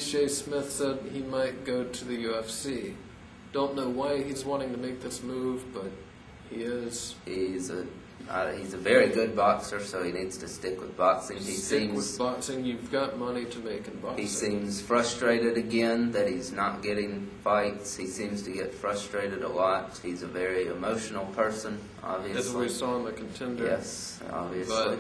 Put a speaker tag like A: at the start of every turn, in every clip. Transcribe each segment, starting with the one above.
A: Shea Smith said he might go to the UFC. Don't know why he's wanting to make this move, but he is.
B: He's a very good boxer, so he needs to stick with boxing.
A: Stick with boxing. You've got money to make in boxing.
B: He seems frustrated again that he's not getting fights. He seems to get frustrated a lot. He's a very emotional person, obviously.
A: As we saw in the Contender.
B: Yes, obviously.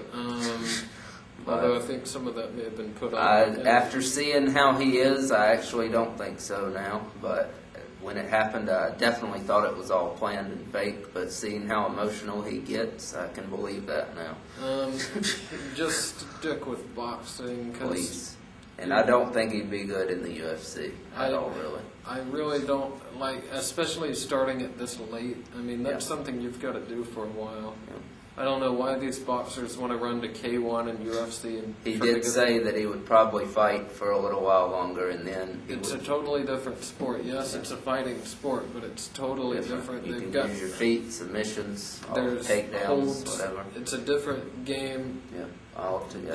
A: But although I think some of that may have been put on.
B: After seeing how he is, I actually don't think so now. But when it happened, I definitely thought it was all planned and fake. But seeing how emotional he gets, I can believe that now.
A: Just stick with boxing.
B: Please. And I don't think he'd be good in the UFC at all, really.
A: I really don't, especially starting it this late. I mean, that's something you've got to do for a while. Yeah. I don't know why these boxers want to run to K1 and UFC. And
B: he did say that he would probably fight for a little while longer, and then
A: it's a totally different sport. Yes, it's a fighting sport, but it's totally different.
B: You can use your feet, submissions, takedowns,
A: holds,
B: whatever.
A: It's a different game.
B: Yeah, all together.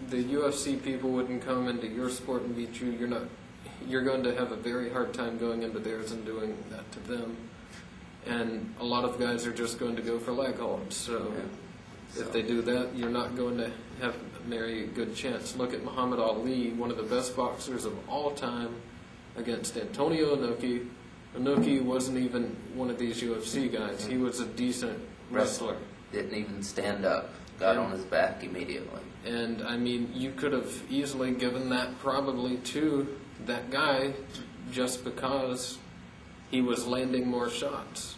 A: The UFC people wouldn't come into your sport and beat you. You're going to have a very hard time going into theirs and doing that to them. And a lot of guys are just going to go for leg holds. So if they do that, you're not going to have a very good chance. Look at Muhammad Ali, one of the best boxers of all time, against Antonio Inoki. Inoki wasn't even one of these UFC guys. He was a decent wrestler.
B: Didn't even stand up. Got on his back immediately. And,
A: I mean, you could have easily given that probably to that guy just because he was landing more shots.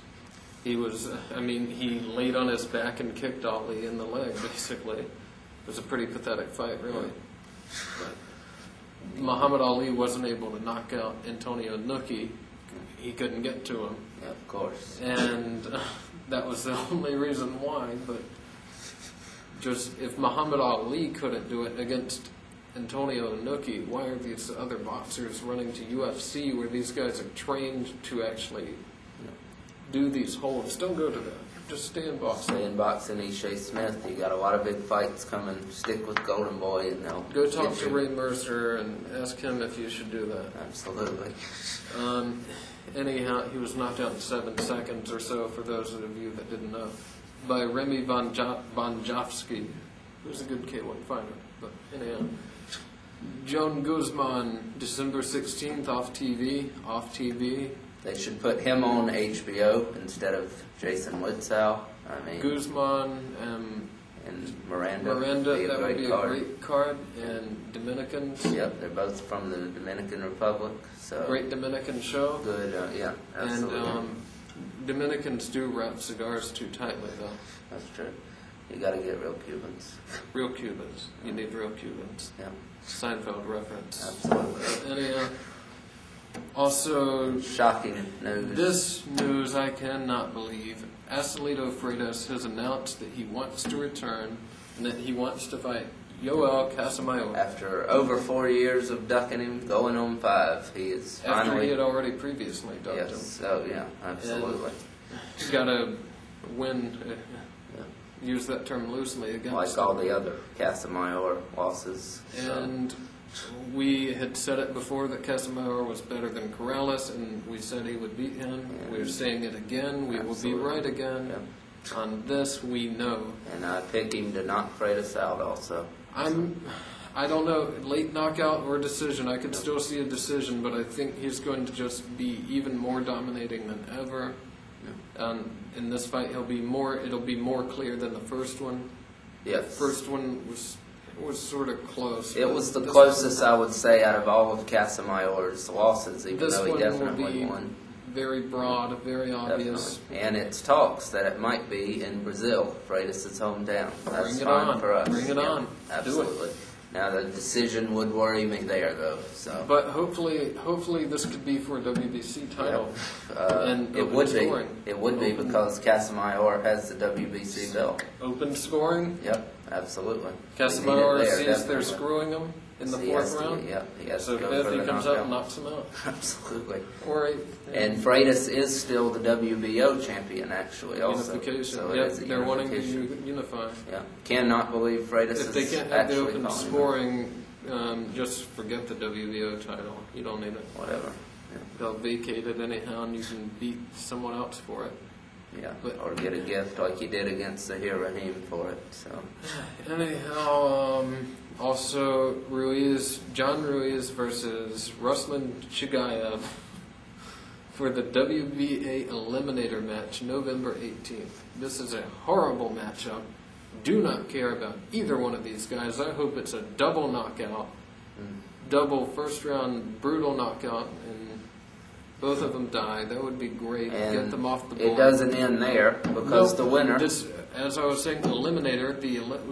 A: He laid on his back and kicked Ali in the leg, basically. It was a pretty pathetic fight, really. But Muhammad Ali wasn't able to knock out Antonio Inoki. He couldn't get to him.
B: Yeah, of course.
A: And that was the only reason why. But just if Muhammad Ali couldn't do it against Antonio Inoki, why are these other boxers running to UFC where these guys are trained to actually do these holds? Don't go to that. Just stay in boxing.
B: Stay in boxing. Shea Smith. You got a lot of big fights coming. Stick with Golden Boy, and they'll
A: go talk to Ray Mercer and ask him if you should do that.
B: Absolutely.
A: Anyhow, he was knocked out in 7 seconds or so. For those of you that didn't know, by Remy Bonjavsky, who's a good K1 fighter. But anyhow. Joan Guzman, December 16th, off TV.
B: They should put him on HBO instead of Jason Litzau.
A: Guzman
B: and Miranda.
A: That would be a great card. And Dominicans.
B: Yep, they're both from the Dominican Republic. So
A: great Dominican show.
B: Good, yeah, absolutely.
A: And Dominicans do wrap cigars too tightly, though.
B: That's true. You got to get real Cubans.
A: Real Cubans. You need real Cubans.
B: Yeah.
A: Seinfeld reference.
B: Absolutely.
A: Also,
B: shocking news.
A: This news I cannot believe. Acelito Freitas has announced that he wants to return and that he wants to fight Yoel Casamayor.
B: After over 4 years of ducking him, going on 5, he is finally...
A: After he had already previously ducked him.
B: Yes, oh yeah, absolutely.
A: He's got to win... Use that term loosely against
B: like all the other Casamayor losses.
A: And we had said it before that Casamayor was better than Corrales, and we said he would beat him. We're saying it again. We will be right again. Yeah. On this, we know.
B: And I picked him to knock Freitas out also.
A: I don't know, late knockout or decision. I could still see a decision, but I think he's going to just be even more dominating than ever. In this fight, it'll be more clear than the first one.
B: Yes.
A: The first one was sort of close.
B: It was the closest, I would say, out of all of Casamayor's losses, even though he definitely won.
A: Very broad, very obvious.
B: Definitely. And it's talks that it might be in Brazil, Freitas' hometown. That's
A: Bring it
B: fine
A: on.
B: for us.
A: Bring it on.
B: Absolutely.
A: Do it.
B: Now the decision would worry me there, though. So.
A: But hopefully this could be for a WBC title. And
B: it would
A: scoring.
B: be. It would be because Casamayor has the WBC belt.
A: Open scoring.
B: Yep, absolutely.
A: Casamayor sees they're screwing him in the fourth round.
B: He has
A: so
B: to go
A: if
B: for
A: he
B: the
A: comes
B: knockout.
A: up and knocks him out.
B: Absolutely.
A: Or
B: and Freitas is still the WBO champion, actually. Also,
A: unification.
B: So
A: they're wanting to unify.
B: Yeah, cannot believe Freitas
A: if they
B: is
A: can't have the
B: actually
A: open
B: calling
A: scoring, just forget the WBO title. You don't need it.
B: Whatever.
A: They'll vacate it anyhow, and you can beat someone else for it.
B: Yeah,
A: But-
B: or get a gift like you did against Zahir Rahim for it. So
A: Anyhow, also John Ruiz versus Ruslan Chigayev for the WBA Eliminator match, November 18th. This is a horrible matchup. Do not care about either one of these guys. I hope it's a double knockout, double first round brutal knockout, and both of them die. That would be great.
B: and
A: Get them off the board.
B: it doesn't end there because the winner,
A: As I was saying, the eliminator,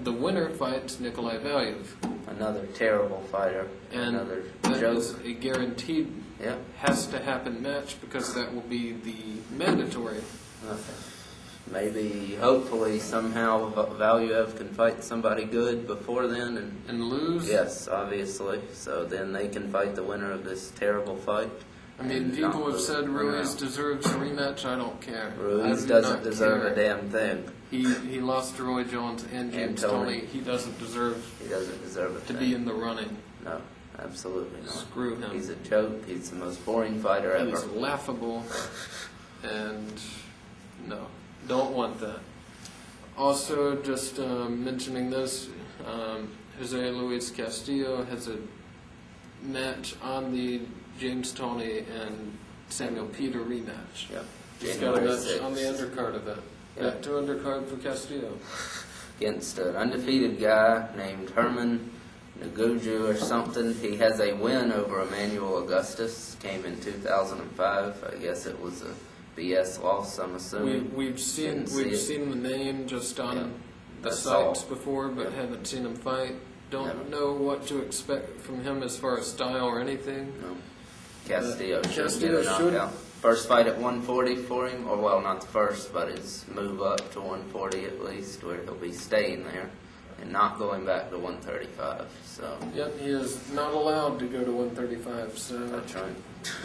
A: the winner fights Nikolai Valiev.
B: another terrible fighter,
A: And
B: another
A: that
B: joke.
A: is a guaranteed
B: Yeah.
A: has to happen match because that will be the mandatory.
B: Okay. Maybe, hopefully, somehow Valiev can fight somebody good before then, and
A: And lose?
B: yes, obviously. So then they can fight the winner of this terrible fight.
A: I mean,
B: and
A: people
B: knock
A: have
B: the
A: said
B: winner
A: Ruiz
B: out.
A: deserves a rematch. I don't care. I
B: Ruiz
A: do
B: doesn't
A: not
B: deserve
A: care.
B: a damn thing.
A: He lost to Roy Jones and James
B: Tony.
A: Toney. He doesn't deserve
B: He doesn't deserve a
A: to
B: thing.
A: be in the running.
B: No, absolutely not.
A: Screw him.
B: He's a joke. He's the most boring fighter ever.
A: He's laughable, and no, don't want that. Also, just mentioning this, Jose Luis Castillo has a match on the James Toney and Samuel Peter rematch.
B: Yeah.
A: He's got a
B: January
A: match on the
B: 6th.
A: undercard of that.
B: Yeah.
A: Back to undercard for Castillo.
B: Against an undefeated guy named Herman Naguju or something. He has a win over Emmanuel Augustus. Came in 2005. I guess it was a BS loss, I'm assuming.
A: We've seen
B: Didn't see it.
A: seen the name just on
B: Yeah.
A: the
B: That's
A: sites
B: all.
A: before, but
B: Yeah.
A: haven't seen him fight. Don't
B: Never.
A: know what to expect from him as far as style or anything.
B: No. Castillo should
A: Castillo
B: get a
A: should-
B: knockout. First fight at 140 for him, or well, not the first, but his move up to 140 at least, where he'll be staying there and not going back to 135. So
A: Yep, he is not allowed to go to 135, so
B: that's right.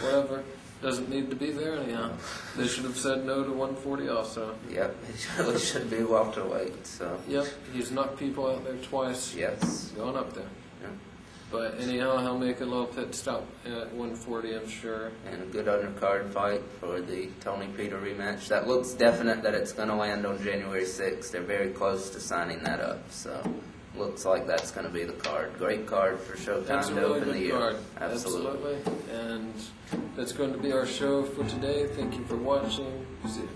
A: whatever. Doesn't need to be there anyhow. They should have said no to 140 also.
B: Yep, it really should be welterweight. So
A: Yep, he's knocked people out there twice,
B: yes,
A: going up there.
B: yeah.
A: But anyhow, he'll make a little pit stop at 140, I'm sure.
B: And a good undercard fight for the Tony Peter rematch. That looks definite that it's going to land on January 6th. They're very close to signing that up. So looks like that's going to be the card. Great card for Showtime
A: That's a
B: to
A: really
B: open the
A: good
B: year.
A: card.
B: Absolutely.
A: And that's going to be our show for today. Thank you for watching. See you.